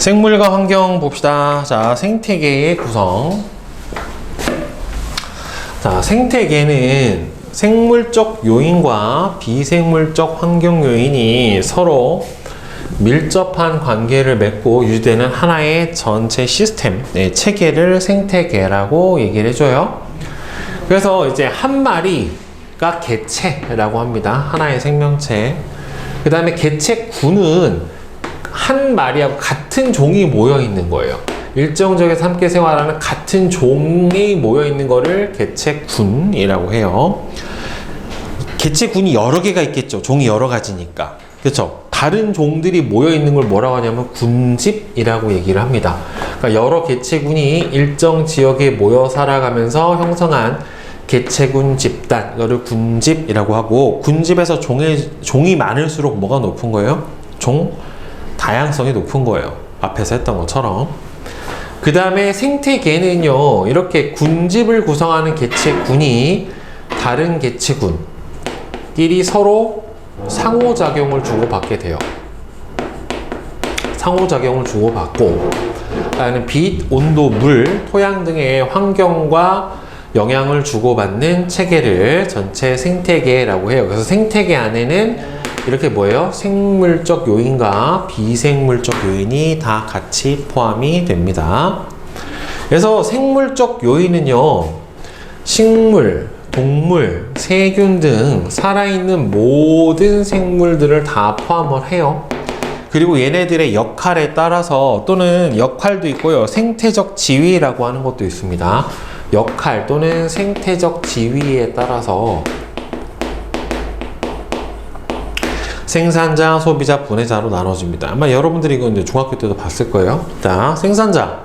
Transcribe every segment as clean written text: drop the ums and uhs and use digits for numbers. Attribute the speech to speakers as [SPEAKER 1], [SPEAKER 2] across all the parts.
[SPEAKER 1] 생물과 환경 봅시다. 자, 생태계의 구성. 자, 생태계는 생물적 요인과 비생물적 환경 요인이 서로 밀접한 관계를 맺고 유지되는 하나의 전체 시스템, 체계를 생태계라고 얘기를 해줘요. 그래서 이제 한 마리가 개체라고 합니다. 하나의 생명체. 그 다음에 개체군은 한 마리하고 같은 종이 모여 있는 거예요. 일정 지역에서 함께 생활하는 같은 종이 모여 있는 거를 개체군이라고 해요. 개체군이 여러 개가 있겠죠. 종이 여러 가지니까. 그렇죠? 다른 종들이 모여 있는 걸 뭐라고 하냐면 군집이라고 얘기를 합니다. 그러니까 여러 개체군이 일정 지역에 모여 살아가면서 형성한 개체군 집단, 이거를 군집이라고 하고, 군집에서 종이 많을수록 뭐가 높은 거예요? 다양성이 높은 거예요. 앞에서 했던 것처럼. 그 다음에 생태계는요, 이렇게 군집을 구성하는 개체군이 다른 개체군끼리 서로 상호작용을 주고받게 돼요. 상호작용을 주고받고, 그다음에 빛, 온도, 물, 토양 등의 환경과 영향을 주고받는 체계를 전체 생태계라고 해요. 그래서 생태계 안에는 이렇게 뭐예요? 생물적 요인과 비생물적 요인이 다 같이 포함이 됩니다. 그래서 생물적 요인은요, 식물, 동물, 세균 등 살아있는 모든 생물들을 다 포함을 해요. 그리고 얘네들의 역할에 따라서, 또는 역할도 있고요, 생태적 지위라고 하는 것도 있습니다. 역할 또는 생태적 지위에 따라서 생산자, 소비자, 분해자로 나눠집니다. 아마 여러분들이 이거 이제 중학교 때도 봤을 거예요. 자, 생산자.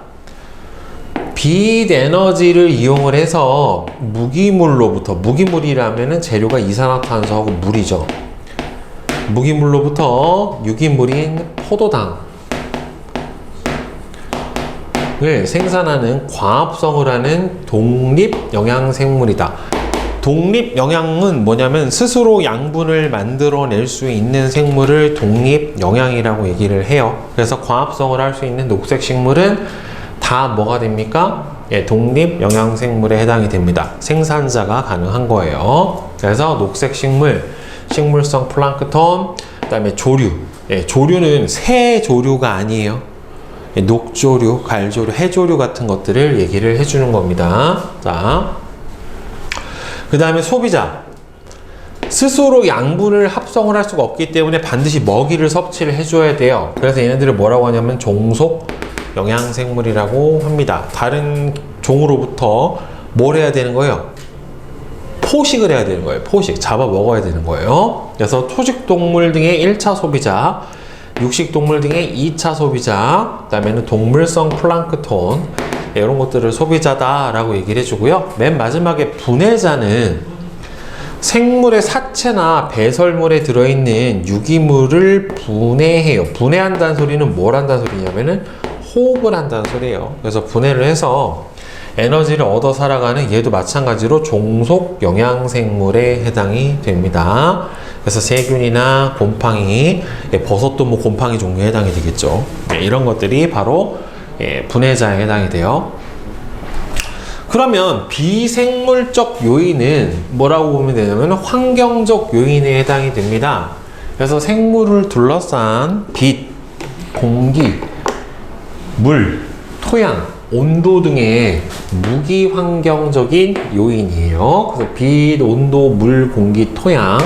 [SPEAKER 1] 빛 에너지를 이용을 해서 무기물이라면은 재료가 이산화탄소하고 물이죠. 무기물로부터 유기물인 포도당을 생산하는 과합성을 하는 독립영양생물이다. 독립영양은 뭐냐면 스스로 양분을 만들어낼 수 있는 생물을 독립영양이라고 얘기를 해요. 그래서 과합성을 할 수 있는 녹색식물은 다 뭐가 됩니까? 예, 독립영양생물에 해당이 됩니다. 생산자가 가능한 거예요. 그래서 녹색식물, 식물성 플랑크톤, 그 다음에 조류. 예, 조류는 새 조류가 아니에요. 예, 녹조류, 갈조류, 해조류 같은 것들을 얘기를 해주는 겁니다. 자. 그 다음에 소비자. 스스로 양분을 합성을 할 수가 없기 때문에 반드시 먹이를 섭취를 해줘야 돼요. 그래서 얘네들을 뭐라고 하냐면 종속 영양생물이라고 합니다. 다른 종으로부터 뭘 해야 되는 거예요? 포식을 해야 되는 거예요. 포식. 잡아 먹어야 되는 거예요. 그래서 초식동물 등의 1차 소비자, 육식동물 등의 2차 소비자, 그 다음에는 동물성 플랑크톤, 이런 것들을 소비자다라고 얘기를 해주고요. 맨 마지막에 분해자는 생물의 사체나 배설물에 들어있는 유기물을 분해해요. 분해한다는 소리는 뭘 한다는 소리냐면은 호흡을 한다는 소리예요. 그래서 분해를 해서 에너지를 얻어 살아가는, 얘도 마찬가지로 종속 영양생물에 해당이 됩니다. 그래서 세균이나 곰팡이, 버섯도 뭐 곰팡이 종류에 해당이 되겠죠. 이런 것들이 바로 분해자에 해당이 돼요. 그러면 비생물적 요인은 뭐라고 보면 되냐면 환경적 요인에 해당이 됩니다. 그래서 생물을 둘러싼 빛, 공기, 물, 토양, 온도 등의 무기환경적인 요인이에요. 그래서 빛, 온도, 물, 공기, 토양,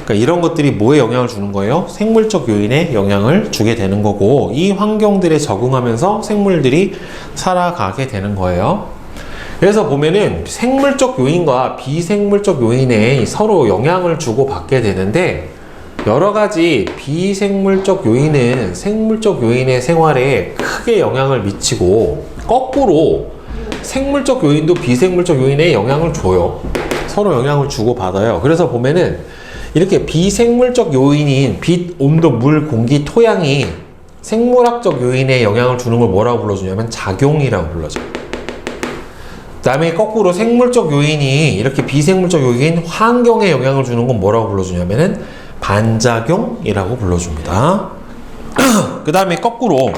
[SPEAKER 1] 그러니까 이런 것들이 뭐에 영향을 주는 거예요? 생물적 요인에 영향을 주게 되는 거고, 이 환경들에 적응하면서 생물들이 살아가게 되는 거예요. 그래서 보면은 생물적 요인과 비생물적 요인에 서로 영향을 주고 받게 되는데, 여러 가지 비생물적 요인은 생물적 요인의 생활에 크게 영향을 미치고, 거꾸로 생물적 요인도 비생물적 요인에 영향을 줘요. 서로 영향을 주고 받아요. 그래서 보면은 이렇게 비생물적 요인인 빛, 온도, 물, 공기, 토양이 생물학적 요인에 영향을 주는 걸 뭐라고 불러주냐면 작용이라고 불러줘요. 그 다음에 거꾸로 생물적 요인이 이렇게 비생물적 요인 환경에 영향을 주는 건 뭐라고 불러주냐면은 반작용이라고 불러줍니다. 그 다음에 거꾸로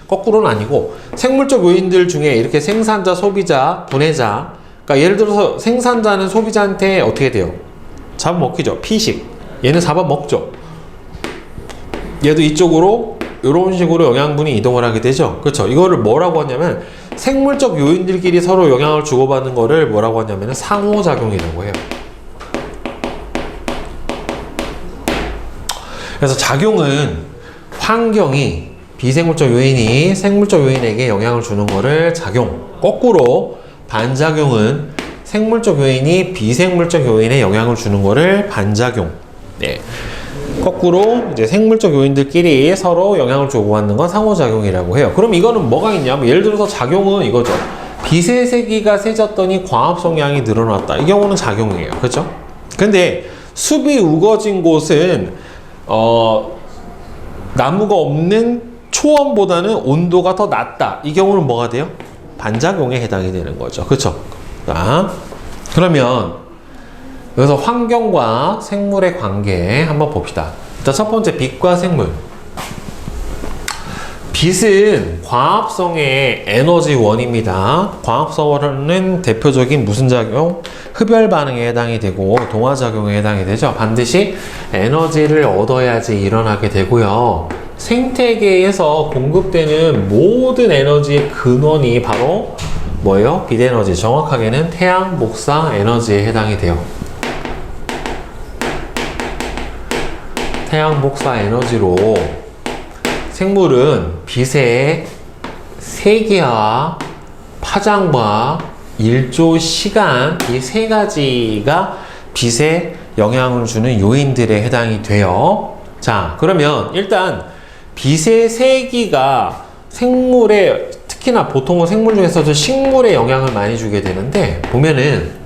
[SPEAKER 1] 거꾸로는 아니고 생물적 요인들 중에 이렇게 생산자, 소비자, 분해자, 그러니까 예를 들어서 생산자는 소비자한테 어떻게 돼요? 잡아먹히죠. 피식. 얘는 잡아먹죠. 얘도 이쪽으로 이런 식으로 영양분이 이동을 하게 되죠. 그렇죠. 이거를 뭐라고 하냐면 생물적 요인들끼리 서로 영향을 주고받는 거를 뭐라고 하냐면 상호작용이라고 해요. 그래서 작용은 환경이 비생물적 요인이 생물적 요인에게 영향을 주는 거를 작용, 거꾸로 반작용은 생물적 요인이 비생물적 요인에 영향을 주는 거를 반작용. 네. 거꾸로 이제 생물적 요인들끼리 서로 영향을 주고받는 건 상호작용이라고 해요. 그럼 이거는 뭐가 있냐면 예를 들어서 작용은 이거죠. 빛의 세기가 세졌더니 광합성량이 늘어났다. 이 경우는 작용이에요. 그렇죠? 근데 숲이 우거진 곳은 나무가 없는 초원보다는 온도가 더 낮다. 이 경우는 뭐가 돼요? 반작용에 해당이 되는 거죠. 그렇죠? 자, 그러면 여기서 환경과 생물의 관계 한번 봅시다. 일단 첫 번째, 빛과 생물. 빛은 광합성의 에너지원입니다. 광합성은 대표적인 무슨 작용? 흡열 반응에 해당이 되고 동화작용에 해당이 되죠. 반드시 에너지를 얻어야지 일어나게 되고요. 생태계에서 공급되는 모든 에너지의 근원이 바로 뭐예요? 빛에너지. 정확하게는 태양 복사 에너지에 해당이 돼요. 태양 복사 에너지로 생물은 빛의 세기와 파장과 일조 시간, 이 세 가지가 빛에 영향을 주는 요인들에 해당이 돼요. 자, 그러면 일단 빛의 세기가 생물에, 특히나 보통은 생물 중에서도 식물에 영향을 많이 주게 되는데, 보면은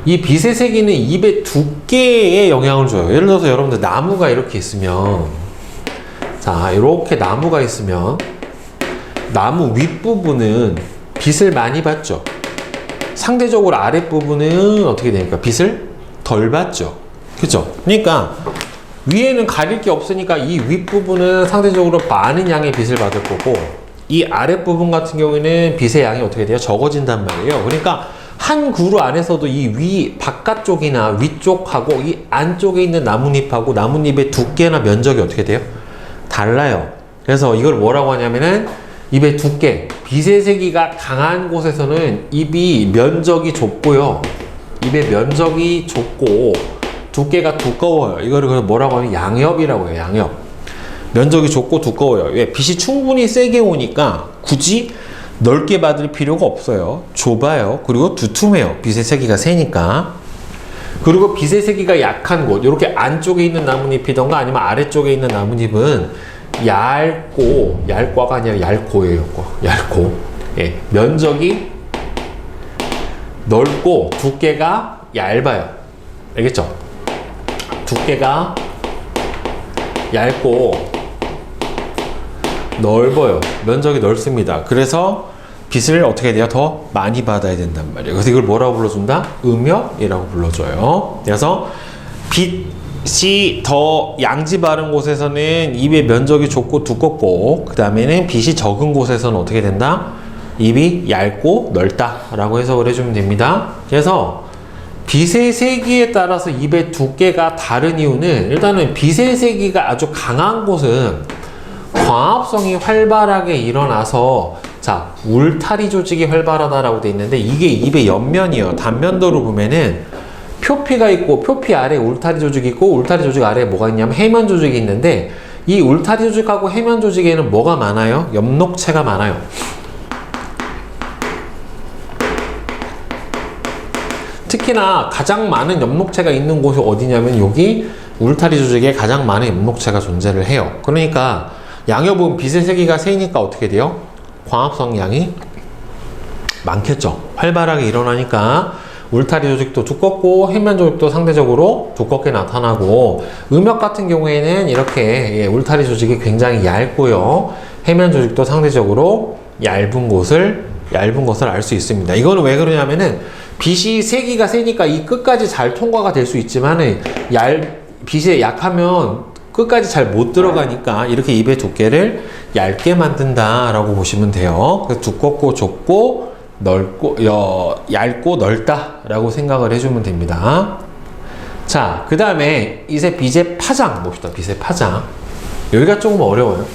[SPEAKER 1] 이 빛의 세기는 잎의 두께에 영향을 줘요. 예를 들어서 여러분들 나무가 이렇게 있으면, 자, 이렇게 나무가 있으면 나무 윗부분은 빛을 많이 받죠. 상대적으로 아랫부분은 어떻게 되니까 빛을 덜 받죠. 그죠? 그러니까 위에는 가릴 게 없으니까 이 윗부분은 상대적으로 많은 양의 빛을 받을 거고, 이 아랫부분 같은 경우에는 빛의 양이 어떻게 돼요? 적어진단 말이에요. 그러니까 한 그루 안에서도 이 바깥쪽이나 위쪽하고 이 안쪽에 있는 나뭇잎하고 나뭇잎의 두께나 면적이 어떻게 돼요? 달라요. 그래서 이걸 뭐라고 하냐면은 잎의 두께, 빛의 세기가 강한 곳에서는 잎이 면적이 좁고요. 잎의 면적이 좁고 두께가 두꺼워요. 이거를 뭐라고 하면 양엽이라고 해요. 양엽. 면적이 좁고 두꺼워요. 왜? 빛이 충분히 세게 오니까 굳이 넓게 받을 필요가 없어요. 좁아요. 그리고 두툼해요. 빛의 세기가 세니까. 그리고 빛의 세기가 약한 곳, 이렇게 안쪽에 있는 나뭇잎이던가 아니면 아래쪽에 있는 나뭇잎은 얇고가 아니라 얇고예요. 얇고. 예, 면적이 넓고 두께가 얇아요. 알겠죠? 두께가 얇고 넓어요. 면적이 넓습니다. 그래서 빛을 어떻게 돼요? 더 많이 받아야 된단 말이에요. 그래서 이걸 뭐라고 불러준다? 음역이라고 불러줘요. 그래서 빛이 더 양지 바른 곳에서는 잎의 면적이 좁고 두껍고, 그 다음에는 빛이 적은 곳에서는 어떻게 된다? 잎이 얇고 넓다라고 해석을 해주면 됩니다. 그래서 빛의 세기에 따라서 잎의 두께가 다른 이유는, 일단은 빛의 세기가 아주 강한 곳은 광합성이 활발하게 일어나서, 자, 울타리 조직이 활발하다라고 돼 있는데, 이게 잎의 옆면이에요. 단면도로 보면은 표피가 있고, 표피 아래에 울타리 조직이 있고, 울타리 조직 아래에 뭐가 있냐면 해면 조직이 있는데, 이 울타리 조직하고 해면 조직에는 뭐가 많아요? 엽록체가 많아요. 특히나 가장 많은 엽록체가 있는 곳이 어디냐면 여기 울타리 조직에 가장 많은 엽록체가 존재를 해요. 그러니까 양엽은 빛의 세기가 세니까 어떻게 돼요? 광합성 양이 많겠죠. 활발하게 일어나니까 울타리 조직도 두껍고 해면 조직도 상대적으로 두껍게 나타나고, 음역 같은 경우에는 이렇게 울타리 조직이 굉장히 얇고요. 해면 조직도 상대적으로 얇은 것을 알 수 있습니다. 이거는 왜 그러냐면은 빛이 세기가 세니까 이 끝까지 잘 통과가 될 수 있지만은 빛이 약하면 끝까지 잘 못 들어가니까 이렇게 잎의 두께를 얇게 만든다 라고 보시면 돼요. 그래서 두껍고 좁고 넓고 얇고 넓다 라고 생각을 해주면 됩니다. 자, 그 다음에 이제 빗의 파장 봅시다. 빗의 파장. 여기가 조금 어려워요.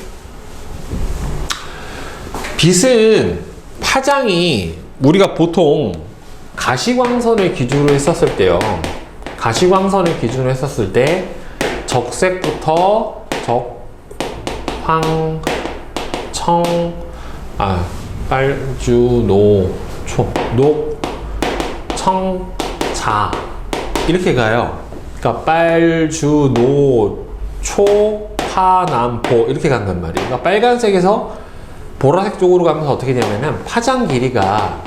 [SPEAKER 1] 빗은 파장이 우리가 보통 가시광선을 기준으로 했었을 때요. 가시광선을 기준으로 했었을 때 적색부터 적, 황, 청, 빨, 주, 노, 초, 녹, 청, 자 이렇게 가요. 그러니까 빨, 주, 노, 초, 파, 남, 보 이렇게 간단 말이에요. 그러니까 빨간색에서 보라색 쪽으로 가면서 어떻게 되냐면은 파장 길이가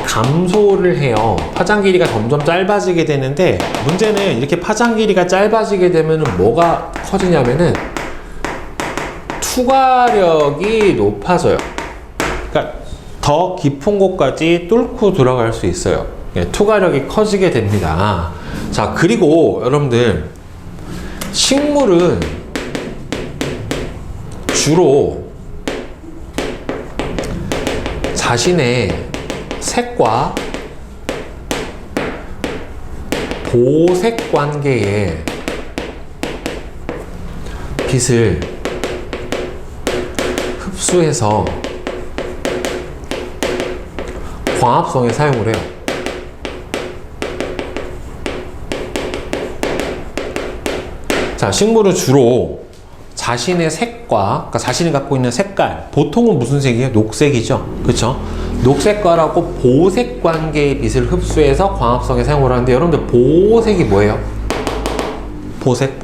[SPEAKER 1] 감소를 해요. 파장 길이가 점점 짧아지게 되는데 문제는 이렇게 파장 길이가 짧아지게 되면 뭐가 커지냐면은 투과력이 높아져요. 그러니까 더 깊은 곳까지 뚫고 들어갈 수 있어요. 투과력이 커지게 됩니다. 자, 그리고 여러분들 식물은 주로 자신의 색과 보색 관계에 빛을 흡수해서 광합성에 사용을 해요. 자, 식물은 주로 자신의 색과, 그러니까 자신이 갖고 있는 색깔, 보통은 무슨 색이에요? 녹색이죠. 그쵸? 녹색깔하고 보색 관계의 빛을 흡수해서 광합성에 사용을 하는데, 여러분들 보색이 뭐예요? 보색.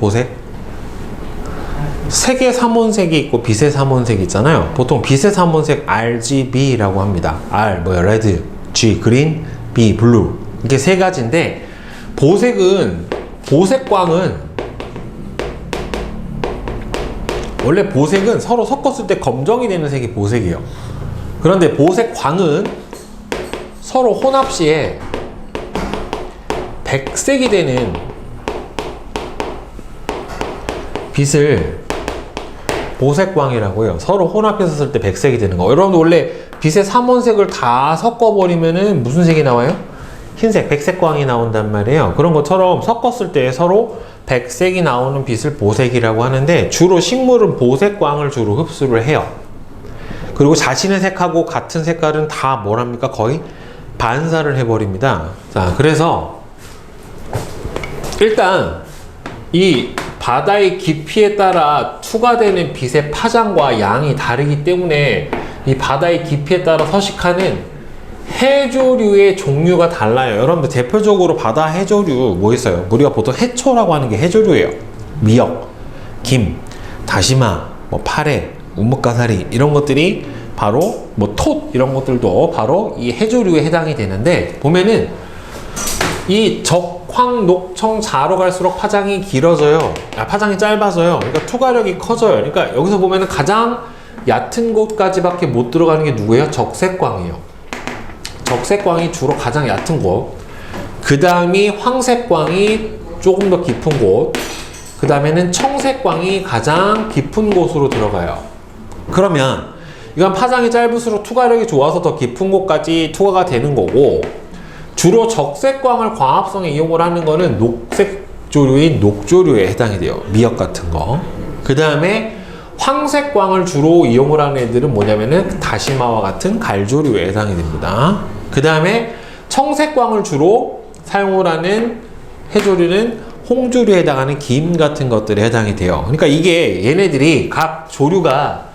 [SPEAKER 1] 색의 삼원색이 있고 빛의 삼원색이 있잖아요. 보통 빛의 삼원색 RGB라고 합니다. R 뭐야? 레드, G 그린, B 블루. 이게 세 가지인데, 보색광은 원래 보색은 서로 섞었을 때 검정이 되는 색이 보색이에요. 그런데 보색광은 서로 혼합 시에 백색이 되는 빛을 보색광이라고 해요. 서로 혼합해서 쓸 때 백색이 되는 거. 여러분들 원래 빛의 삼원색을 다 섞어버리면은 무슨 색이 나와요? 흰색, 백색광이 나온단 말이에요. 그런 것처럼 섞었을 때 서로 백색이 나오는 빛을 보색이라고 하는데, 주로 식물은 보색광을 주로 흡수를 해요. 그리고 자신의 색하고 같은 색깔은 다 뭐랍니까? 거의 반사를 해버립니다. 자, 그래서 일단 이 바다의 깊이에 따라 투과되는 빛의 파장과 양이 다르기 때문에 이 바다의 깊이에 따라 서식하는 해조류의 종류가 달라요. 여러분들 대표적으로 바다 해조류 뭐 있어요? 우리가 보통 해초라고 하는 게 해조류예요. 미역, 김, 다시마, 뭐 파래, 우뭇가사리 이런 것들이 바로 뭐 톳 이런 것들도 바로 이 해조류에 해당이 되는데, 보면은 이 적, 황, 녹, 청, 자로 갈수록 파장이 길어져요. 파장이 짧아져요. 그러니까 투과력이 커져요. 그러니까 여기서 보면은 가장 얕은 곳까지밖에 못 들어가는 게 누구예요? 적색광이에요. 적색광이 주로 가장 얕은 곳, 그 다음이 황색광이 조금 더 깊은 곳, 그 다음에는 청색광이 가장 깊은 곳으로 들어가요. 그러면 이건 파장이 짧을수록 투과력이 좋아서 더 깊은 곳까지 투과가 되는 거고, 주로 적색광을 광합성에 이용을 하는 거는 녹색조류인 녹조류에 해당이 돼요. 미역 같은 거. 그 다음에 황색광을 주로 이용을 하는 애들은 뭐냐면은 다시마와 같은 갈조류에 해당이 됩니다. 그 다음에 청색광을 주로 사용을 하는 해조류는 홍조류에 해당하는 김 같은 것들에 해당이 돼요. 그러니까 이게 얘네들이 각 조류가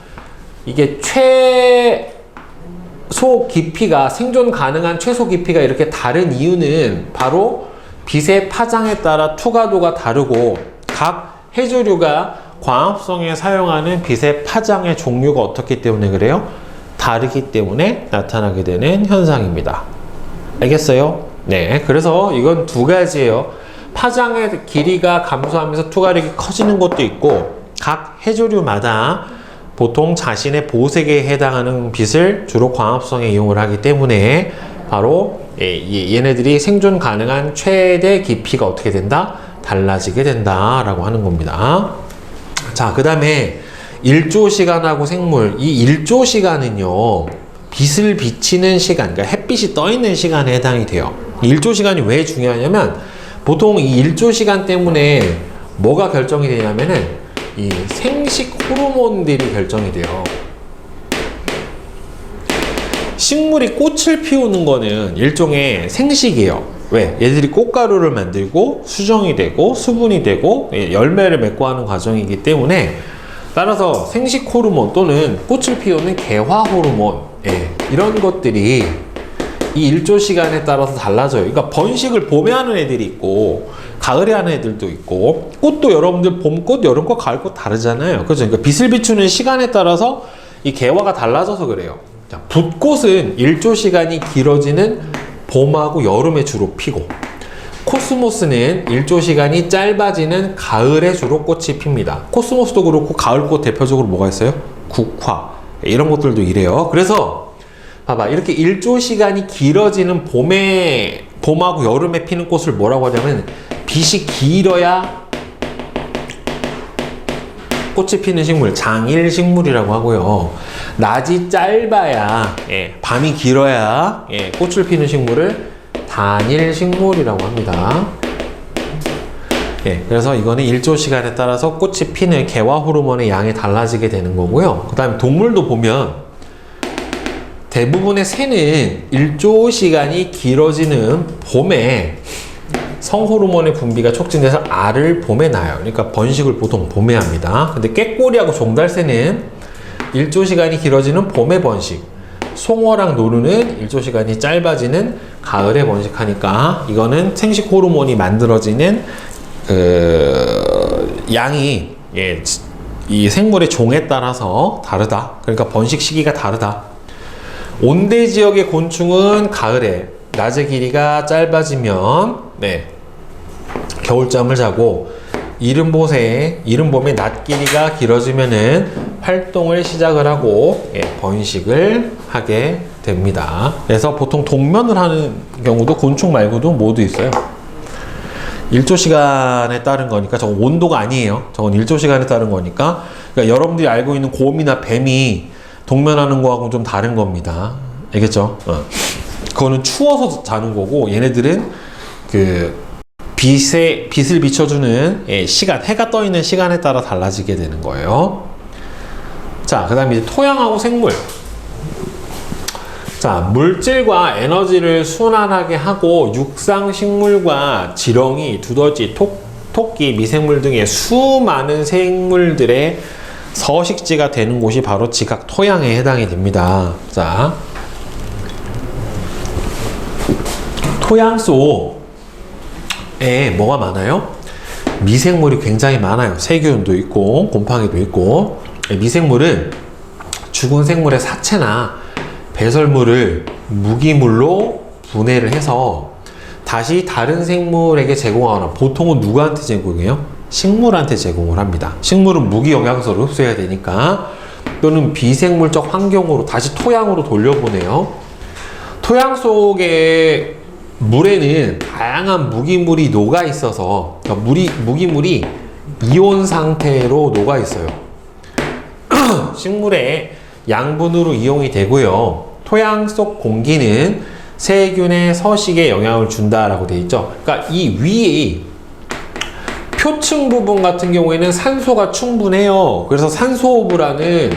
[SPEAKER 1] 이게 최소 깊이가, 생존 가능한 최소 깊이가 이렇게 다른 이유는 바로 빛의 파장에 따라 투과도가 다르고, 각 해조류가 광합성에 사용하는 빛의 파장의 종류가 어떻기 때문에 그래요? 다르기 때문에 나타나게 되는 현상입니다. 알겠어요? 네, 그래서 이건 두 가지예요. 파장의 길이가 감소하면서 투과력이 커지는 것도 있고, 각 해조류마다 보통 자신의 보색에 해당하는 빛을 주로 광합성에 이용을 하기 때문에 바로 얘네들이 생존 가능한 최대 깊이가 어떻게 된다? 달라지게 된다라고 하는 겁니다. 자, 그 다음에 일조시간하고 생물. 이 일조시간은요, 빛을 비치는 시간, 그러니까 햇빛이 떠 있는 시간에 해당이 돼요. 일조시간이 왜 중요하냐면, 보통 이 일조시간 때문에 뭐가 결정이 되냐면은, 이 생식 호르몬들이 결정이 돼요. 식물이 꽃을 피우는 거는 일종의 생식이에요. 왜? 얘들이 꽃가루를 만들고 수정이 되고 수분이 되고 열매를 맺고 하는 과정이기 때문에, 따라서 생식 호르몬 또는 꽃을 피우는 개화 호르몬, 이런 것들이 이 일조 시간에 따라서 달라져요. 그러니까 번식을 봄에 하는 애들이 있고 가을에 하는 애들도 있고, 꽃도 여러분들 봄꽃, 여름꽃, 가을꽃 다르잖아요. 그렇죠? 그러니까 빛을 비추는 시간에 따라서 이 개화가 달라져서 그래요. 자, 붓꽃은 일조 시간이 길어지는 봄하고 여름에 주로 피고, 코스모스는 일조 시간이 짧아지는 가을에 주로 꽃이 핍니다. 코스모스도 그렇고 가을꽃 대표적으로 뭐가 있어요? 국화, 이런 것들도 이래요. 그래서 봐봐, 이렇게 일조 시간이 길어지는 봄하고 여름에 피는 꽃을 뭐라고 하냐면, 빛이 길어야 꽃이 피는 식물, 장일식물이라고 하고요. 낮이 짧아야, 밤이 길어야 꽃을 피는 식물을 단일식물이라고 합니다. 그래서 이거는 일조 시간에 따라서 꽃이 피는 개화 호르몬의 양이 달라지게 되는 거고요. 그 다음에 동물도 보면 대부분의 새는 일조 시간이 길어지는 봄에 성호르몬의 분비가 촉진돼서 알을 봄에 낳아요. 그러니까 번식을 보통 봄에 합니다. 근데 꾀꼬리하고 종달새는 일조 시간이 길어지는 봄에 번식, 송어랑 노루는 일조 시간이 짧아지는 가을에 번식하니까, 이거는 생식 호르몬이 만들어지는 양이 이 생물의 종에 따라서 다르다. 그러니까 번식 시기가 다르다. 온대 지역의 곤충은 가을에 낮의 길이가 짧아지면 겨울잠을 자고, 이른 봄에 낮 길이가 길어지면은 활동을 시작을 하고 번식을 하게 됩니다. 그래서 보통 동면을 하는 경우도 곤충 말고도 모두 있어요. 일조 시간에 따른 거니까, 저건 온도가 아니에요. 저건 일조 시간에 따른 거니까. 그러니까 여러분들이 알고 있는 곰이나 뱀이 동면하는 거하고는 좀 다른 겁니다. 알겠죠? 그거는 추워서 자는 거고, 얘네들은 빛을 비춰주는 시간, 해가 떠 있는 시간에 따라 달라지게 되는 거예요. 자, 그 다음에 이제 토양하고 생물. 자, 물질과 에너지를 순환하게 하고 육상 식물과 지렁이, 두더지, 토끼, 미생물 등의 수많은 생물들의 서식지가 되는 곳이 바로 지각 토양에 해당이 됩니다. 자, 토양 속에 뭐가 많아요? 미생물이 굉장히 많아요. 세균도 있고 곰팡이도 있고. 미생물은 죽은 생물의 사체나 배설물을 무기물로 분해를 해서 다시 다른 생물에게 제공하거나, 보통은 누구한테 제공해요? 식물한테 제공을 합니다. 식물은 무기 영양소를 흡수해야 되니까, 또는 비생물적 환경으로 다시 토양으로 돌려보내요. 토양 속에 물에는 다양한 무기물이 녹아 있어서, 그러니까 무기물이 이온 상태로 녹아 있어요. 식물의 양분으로 이용이 되고요. 토양 속 공기는 세균의 서식에 영향을 준다라고 되어 있죠. 그러니까 이 위에 표층 부분 같은 경우에는 산소가 충분해요. 그래서 산소호흡을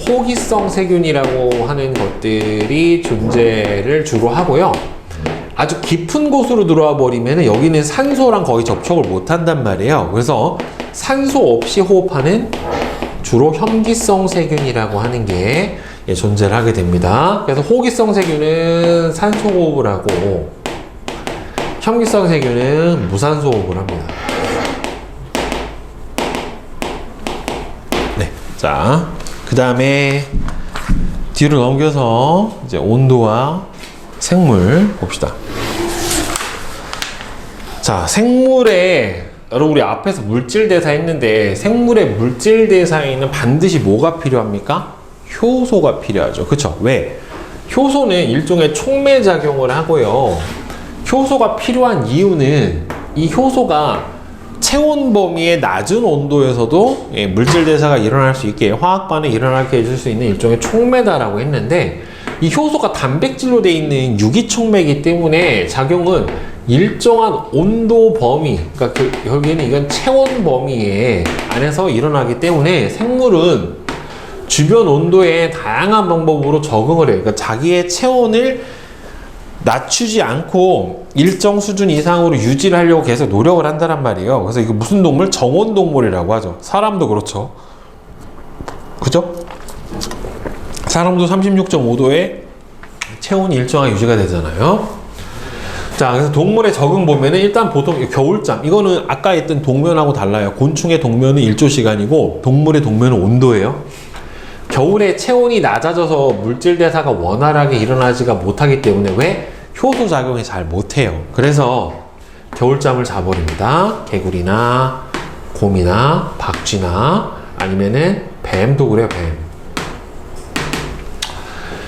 [SPEAKER 1] 호기성 세균이라고 하는 것들이 존재를 주로 하고요. 아주 깊은 곳으로 들어와 버리면 여기는 산소랑 거의 접촉을 못 한단 말이에요. 그래서 산소 없이 호흡하는 주로 현기성 세균이라고 하는 게 존재를 하게 됩니다. 그래서 호기성 세균은 산소 호흡을 하고, 현기성 세균은 무산소 호흡을 합니다. 네, 자, 그 다음에 뒤로 넘겨서 이제 온도와 생물 봅시다. 자, 생물의, 여러분 우리 앞에서 물질 대사 했는데, 생물의 물질 대사에는 반드시 뭐가 필요합니까? 효소가 필요하죠. 그쵸? 왜? 효소는 일종의 촉매작용을 하고요. 효소가 필요한 이유는 이 효소가 체온 범위의 낮은 온도에서도 물질 대사가 일어날 수 있게, 화학 반응이 일어나게 해줄 수 있는 일종의 촉매다라고 했는데, 이 효소가 단백질로 되어 있는 유기촉매이기 때문에 작용은 일정한 온도 범위, 그러니까 여기에는 이건 체온 범위에 안에서 일어나기 때문에 생물은 주변 온도에 다양한 방법으로 적응을 해요. 그러니까 자기의 체온을 낮추지 않고 일정 수준 이상으로 유지를 하려고 계속 노력을 한다는 말이에요. 그래서 이거 무슨 동물? 정온 동물이라고 하죠. 사람도 그렇죠. 그죠? 사람도 36.5도에 체온이 일정하게 유지가 되잖아요. 자, 그래서 동물의 적응 보면은 일단 보통 겨울잠, 이거는 아까 했던 동면하고 달라요. 곤충의 동면은 일조시간이고 동물의 동면은 온도예요. 겨울에 체온이 낮아져서 물질 대사가 원활하게 일어나지가 못하기 때문에 왜? 효소 작용이 잘 못해요. 그래서 겨울잠을 자버립니다. 개구리나 곰이나 박쥐나 아니면은 뱀도 그래요, 뱀.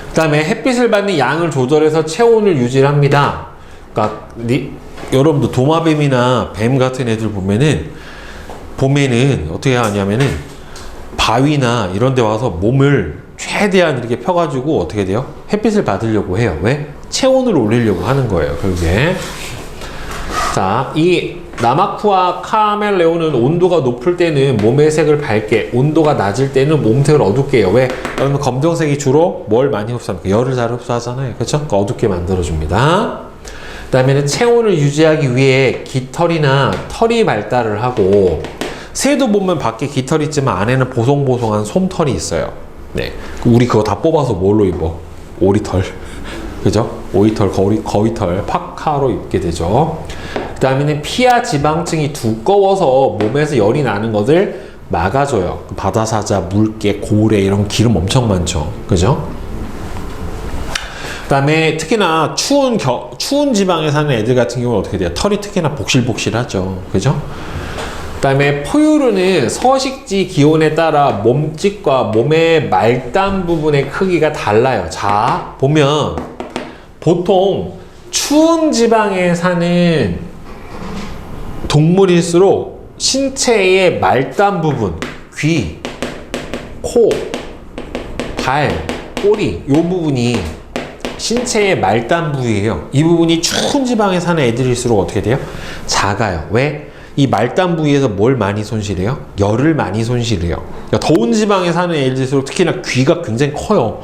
[SPEAKER 1] 그 다음에 햇빛을 받는 양을 조절해서 체온을 유지합니다. 그러니까 여러분도 도마뱀이나 뱀 같은 애들 보면은 봄에는 어떻게 하냐면은 바위나 이런 데 와서 몸을 최대한 이렇게 펴가지고 어떻게 돼요? 햇빛을 받으려고 해요. 왜? 체온을 올리려고 하는 거예요, 결국에. 자, 이 나마쿠와 카멜레온은 온도가 높을 때는 몸의 색을 밝게, 온도가 낮을 때는 몸색을 어둡게 해요. 왜? 여러분 검정색이 주로 뭘 많이 흡수합니까? 열을 잘 흡수하잖아요. 그렇죠? 그러니까 어둡게 만들어줍니다. 그 다음에는 체온을 유지하기 위해 깃털이나 털이 발달을 하고, 새도 보면 밖에 깃털이 있지만 안에는 보송보송한 솜털이 있어요. 네, 우리 그거 다 뽑아서 뭘로 입어? 오리털. 그죠? 오리털, 거위털, 파카로 입게 되죠. 그 다음에는 피하 지방층이 두꺼워서 몸에서 열이 나는 것을 막아줘요. 바다사자, 물개, 고래 이런 기름 엄청 많죠. 그죠? 그 다음에 특히나 추운 지방에 사는 애들 같은 경우는 어떻게 돼요? 털이 특히나 복실복실하죠. 그죠? 그 다음에 포유류는 서식지 기온에 따라 몸집과 몸의 말단 부분의 크기가 달라요. 자, 보면 보통 추운 지방에 사는 동물일수록 신체의 말단 부분, 귀, 코, 발, 꼬리, 이 부분이 신체의 말단 부위예요. 이 부분이 추운 지방에 사는 애들일수록 어떻게 돼요? 작아요. 왜? 이 말단 부위에서 뭘 많이 손실해요? 열을 많이 손실해요. 그러니까 더운 지방에 사는 애들일수록 특히나 귀가 굉장히 커요.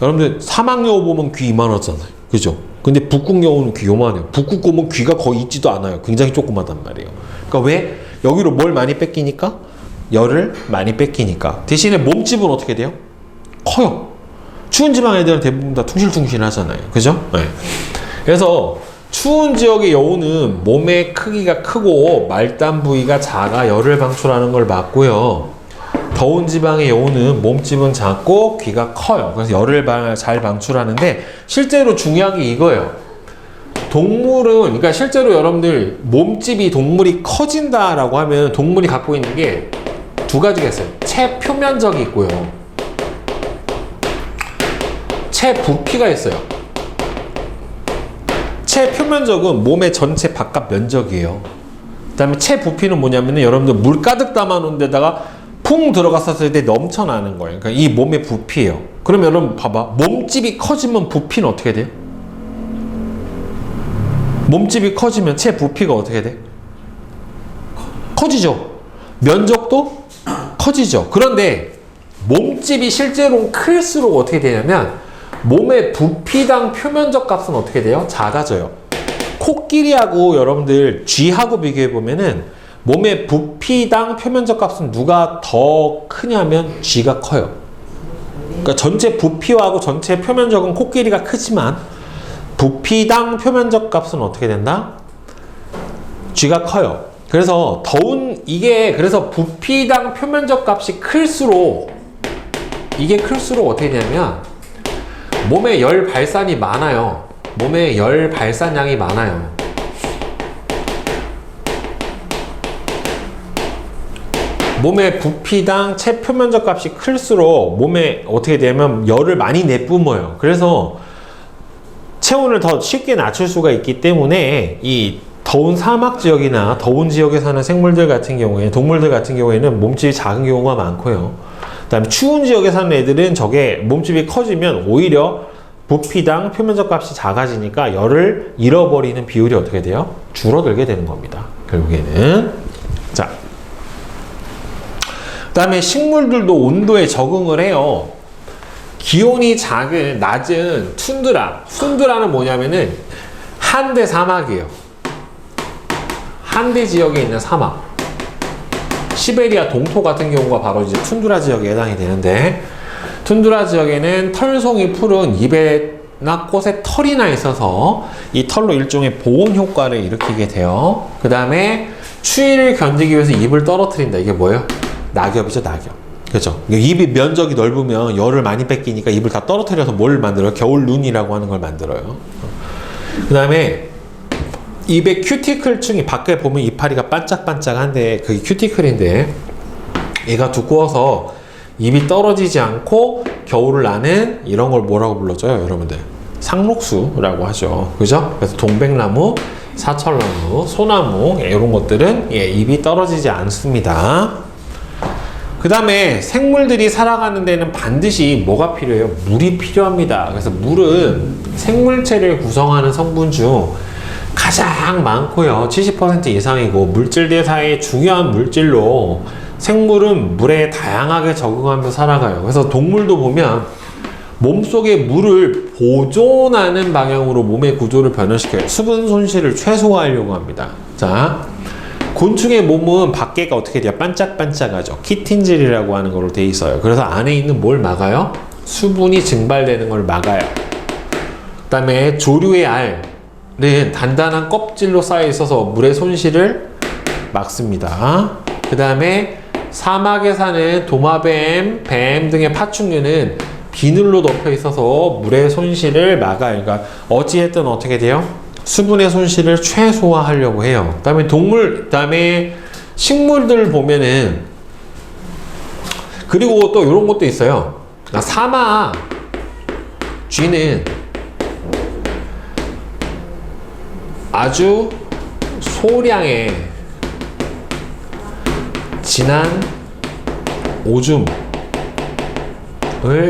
[SPEAKER 1] 여러분들 사막여우 보면 귀 이만하잖아요. 그죠? 근데 북극여우는 귀 요만해요. 북극곰은 귀가 거의 있지도 않아요. 굉장히 조그마단 말이에요. 그러니까 왜? 여기로 뭘 많이 뺏기니까? 열을 많이 뺏기니까. 대신에 몸집은 어떻게 돼요? 커요. 추운 지방 애들은 대부분 다 퉁실퉁실 하잖아요. 그죠? 네. 그래서 추운 지역의 여우는 몸의 크기가 크고 말단 부위가 작아 열을 방출하는 걸 막고요. 더운 지방의 여우는 몸집은 작고 귀가 커요. 그래서 열을 잘 방출하는데 실제로 중요한 게 이거예요. 동물은, 그러니까 실제로 여러분들 몸집이 동물이 커진다라고 하면 동물이 갖고 있는 게 두 가지가 있어요. 체표면적이 있고요. 체부피가 있어요. 체표면적은 몸의 전체 바깥 면적이에요. 그 다음에 체부피는 뭐냐면은 여러분들 물 가득 담아놓은 데다가 풍 들어갔었을 때 넘쳐나는 거예요. 그러니까 이 몸의 부피예요. 그러면 여러분 봐봐. 몸집이 커지면 부피는 어떻게 돼요? 몸집이 커지면 체부피가 어떻게 돼? 커지죠. 면적도 커지죠. 그런데 몸집이 실제로 클수록 어떻게 되냐면 몸의 부피당 표면적 값은 어떻게 돼요? 작아져요. 코끼리하고 여러분들 쥐하고 비교해 보면은 몸의 부피당 표면적 값은 누가 더 크냐면 쥐가 커요. 그러니까 전체 부피하고 전체 표면적은 코끼리가 크지만 부피당 표면적 값은 어떻게 된다? 쥐가 커요. 그래서 그래서 부피당 표면적 값이 클수록 어떻게 되냐면 몸에 열 발산이 많아요. 몸에 열 발산량이 많아요. 몸의 부피당 체표면적 값이 클수록 몸에 어떻게 되면 열을 많이 내뿜어요. 그래서 체온을 더 쉽게 낮출 수가 있기 때문에 이 더운 사막 지역이나 더운 지역에 사는 생물들 같은 경우에, 동물들 같은 경우에는 몸집이 작은 경우가 많고요. 그 다음에 추운 지역에 사는 애들은 저게 몸집이 커지면 오히려 부피당 표면적 값이 작아지니까 열을 잃어버리는 비율이 어떻게 돼요? 줄어들게 되는 겁니다. 결국에는. 자, 그 다음에 식물들도 온도에 적응을 해요. 기온이 낮은 툰드라는 뭐냐면은 한대 사막이에요. 한대 지역에 있는 사막. 시베리아 동토 같은 경우가 바로 이제 툰드라 지역에 해당이 되는데, 툰드라 지역에는 털송이 풀은 입에나 꽃에 털이 나 있어서 이 털로 일종의 보온 효과를 일으키게 돼요. 그 다음에 추위를 견디기 위해서 입을 떨어뜨린다. 이게 뭐예요? 낙엽이죠, 낙엽. 그렇죠. 입이 면적이 넓으면 열을 많이 뺏기니까 입을 다 떨어뜨려서 뭘 만들어요? 겨울 눈이라고 하는 걸 만들어요. 그 다음에 입의 큐티클층이, 밖에 보면 이파리가 반짝반짝한데 그게 큐티클인데, 얘가 두꺼워서 입이 떨어지지 않고 겨울을 나는 이런 걸 뭐라고 불러줘요, 여러분들? 상록수라고 하죠. 그죠? 그래서 동백나무, 사철나무, 소나무, 이런 것들은 입이 떨어지지 않습니다. 그 다음에 생물들이 살아가는 데는 반드시 뭐가 필요해요? 물이 필요합니다. 그래서 물은 생물체를 구성하는 성분 중 가장 많고요. 70% 이상이고, 물질 대사의 중요한 물질로 생물은 물에 다양하게 적응하면서 살아가요. 그래서 동물도 보면 몸속에 물을 보존하는 방향으로 몸의 구조를 변화시켜요. 수분 손실을 최소화하려고 합니다. 자, 곤충의 몸은 밖에가 어떻게 돼요? 반짝반짝하죠. 키틴질이라고 하는 걸로 돼 있어요. 그래서 안에 있는 뭘 막아요? 수분이 증발되는 걸 막아요. 그 다음에 조류의 알은 단단한 껍질로 쌓여 있어서 물의 손실을 막습니다. 그 다음에 사막에 사는 도마뱀, 뱀 등의 파충류는 비늘로 덮여 있어서 물의 손실을 막아요. 그러니까 어찌했든 어떻게 돼요? 수분의 손실을 최소화하려고 해요. 그 다음에 식물들 보면은, 그리고 또 이런 것도 있어요. 사막 쥐는 아주 소량의 진한 오줌을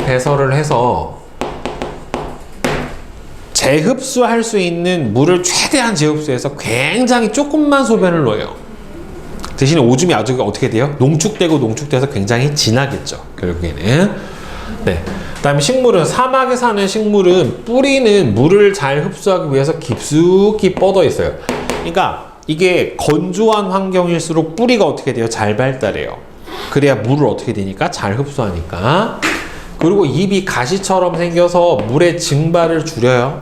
[SPEAKER 1] 배설을 해서 재흡수할 수 있는 물을 최대한 재흡수해서 굉장히 조금만 소변을 넣어요. 대신에 오줌이 아주 어떻게 돼요? 농축돼서 굉장히 진하겠죠, 결국에는. 네. 그 다음에 식물은, 사막에 사는 식물은 뿌리는 물을 잘 흡수하기 위해서 깊숙이 뻗어 있어요. 그러니까 이게 건조한 환경일수록 뿌리가 어떻게 돼요? 잘 발달해요. 그래야 물을 어떻게 되니까? 잘 흡수하니까. 그리고 입이 가시처럼 생겨서 물의 증발을 줄여요.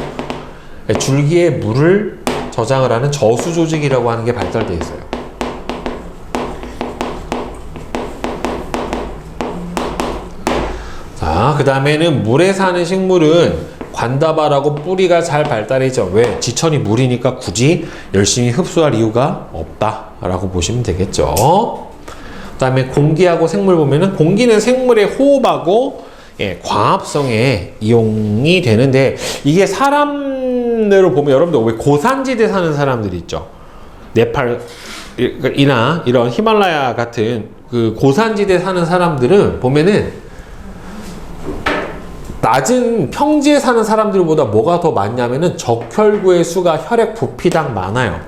[SPEAKER 1] 줄기에 물을 저장을 하는 저수 조직이라고 하는 게 발달되어 있어요. 자, 그 다음에는 물에 사는 식물은 관다발하고 뿌리가 잘 발달해져. 왜? 지천이 물이니까 굳이 열심히 흡수할 이유가 없다라고 보시면 되겠죠. 그 다음에 공기하고 생물 보면은, 공기는 생물의 호흡하고 광합성에 이용이 되는데, 이게 사람대로 보면 여러분들 왜 고산지대 사는 사람들이 있죠. 네팔이나 이런 히말라야 같은 그 고산지대 사는 사람들은 보면은 낮은 평지에 사는 사람들보다 뭐가 더 많냐면은 적혈구의 수가 혈액 부피당 많아요.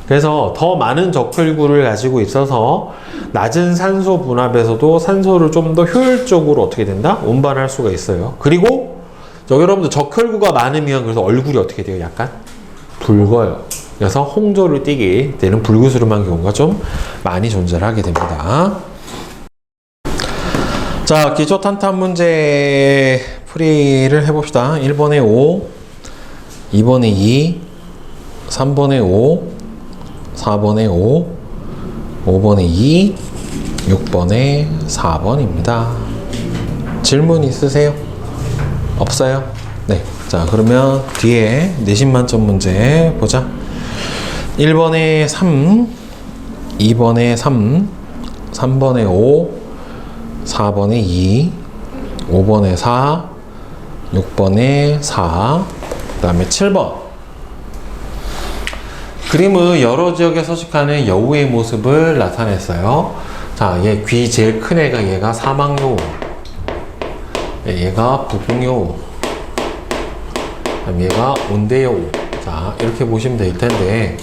[SPEAKER 1] 그래서 더 많은 적혈구를 가지고 있어서 낮은 산소 분압에서도 산소를 좀 더 효율적으로 어떻게 된다? 운반할 수가 있어요. 그리고 여러분들 적혈구가 많으면 그래서 얼굴이 어떻게 돼요? 약간 붉어요. 그래서 홍조를 띠게 되는 불구스름한 경우가 좀 많이 존재하게 됩니다. 자, 기초 탄탄 문제 풀이를 해봅시다. 1번에 5, 2번에 2, 3번에 5, 4번에 5, 5번에 2, 6번에 4번입니다. 질문 있으세요? 없어요? 네. 자, 그러면 뒤에 내신 만점 문제 보자. 1번에 3, 2번에 3, 3번에 5, 4번에 2, 5번에 4, 6번에 4, 그 다음에 7번. 그림은 여러 지역에 서식하는 여우의 모습을 나타냈어요. 자, 얘 귀 제일 큰 애가 얘가 사막여우, 얘가 북궁여우, 얘가 온대여우. 자, 이렇게 보시면 될 텐데,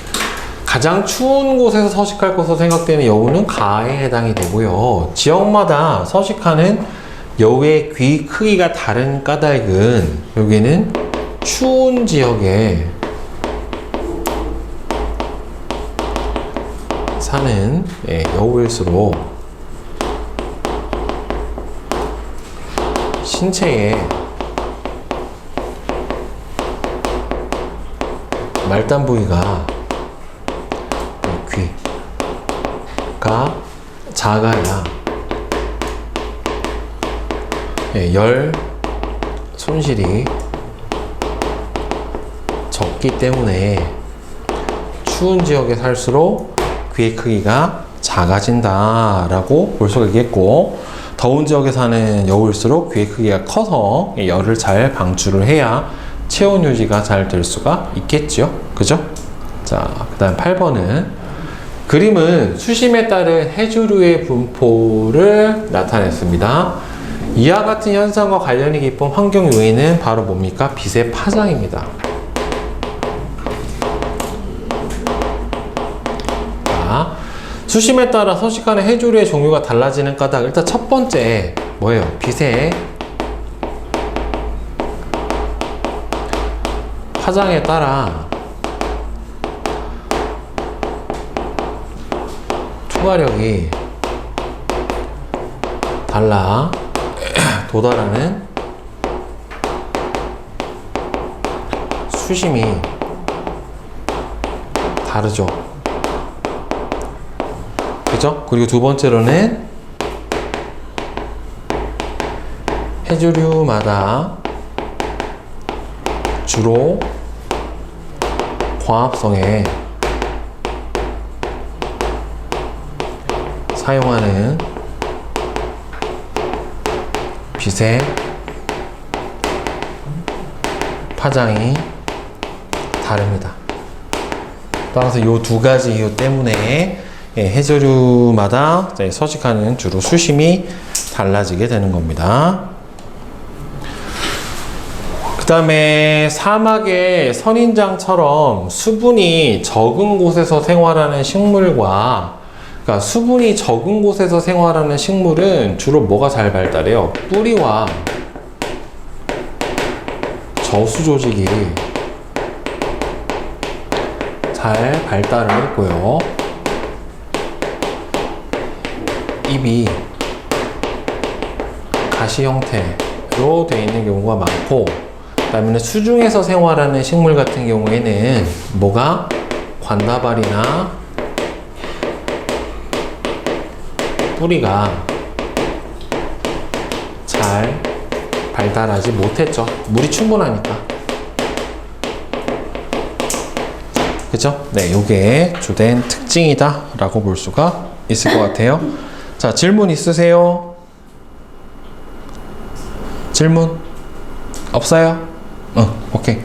[SPEAKER 1] 가장 추운 곳에서 서식할 것으로 생각되는 여우는 가에 해당이 되고요. 지역마다 서식하는 여우의 귀 크기가 다른 까닭은 여기는 추운 지역에 사는 여우일수록 신체에 말단 부위가 귀가 작아야 열 손실이 적기 때문에 추운 지역에 살수록 귀의 크기가 작아진다 라고 볼 수가 있겠고, 더운 지역에 사는 여우일수록 귀의 크기가 커서 열을 잘 방출을 해야 체온 유지가 잘 될 수가 있겠죠. 그죠? 자, 그 다음 8번은 그림은 수심에 따른 해조류의 분포를 나타냈습니다. 이와 같은 현상과 관련이 깊은 환경 요인은 바로 뭡니까? 빛의 파장입니다. 자, 수심에 따라 서식하는 해조류의 종류가 달라지는 까닭. 일단 첫 번째 뭐예요? 빛의 파장에 따라 투과력이 달라 도달하는 수심이 다르죠. 그죠? 그리고 두 번째로는 해조류마다 주로 광합성에 사용하는 빛의 파장이 다릅니다. 따라서 이 두 가지 이유 때문에 해조류마다 서식하는 주로 수심이 달라지게 되는 겁니다. 그 다음에 사막의 선인장처럼 수분이 적은 곳에서 생활하는 식물과, 그러니까 수분이 적은 곳에서 생활하는 식물은 주로 뭐가 잘 발달해요? 뿌리와 저수 조직이 잘 발달을 했고요. 잎이 가시 형태로 되어 있는 경우가 많고, 그 다음에 수중에서 생활하는 식물 같은 경우에는 뭐가 관다발이나 뿌리가 잘 발달하지 못했죠. 물이 충분하니까. 그죠? 네, 요게 주된 특징이다 라고 볼 수가 있을 것 같아요. 자, 질문 있으세요? 질문? 없어요? 오케이.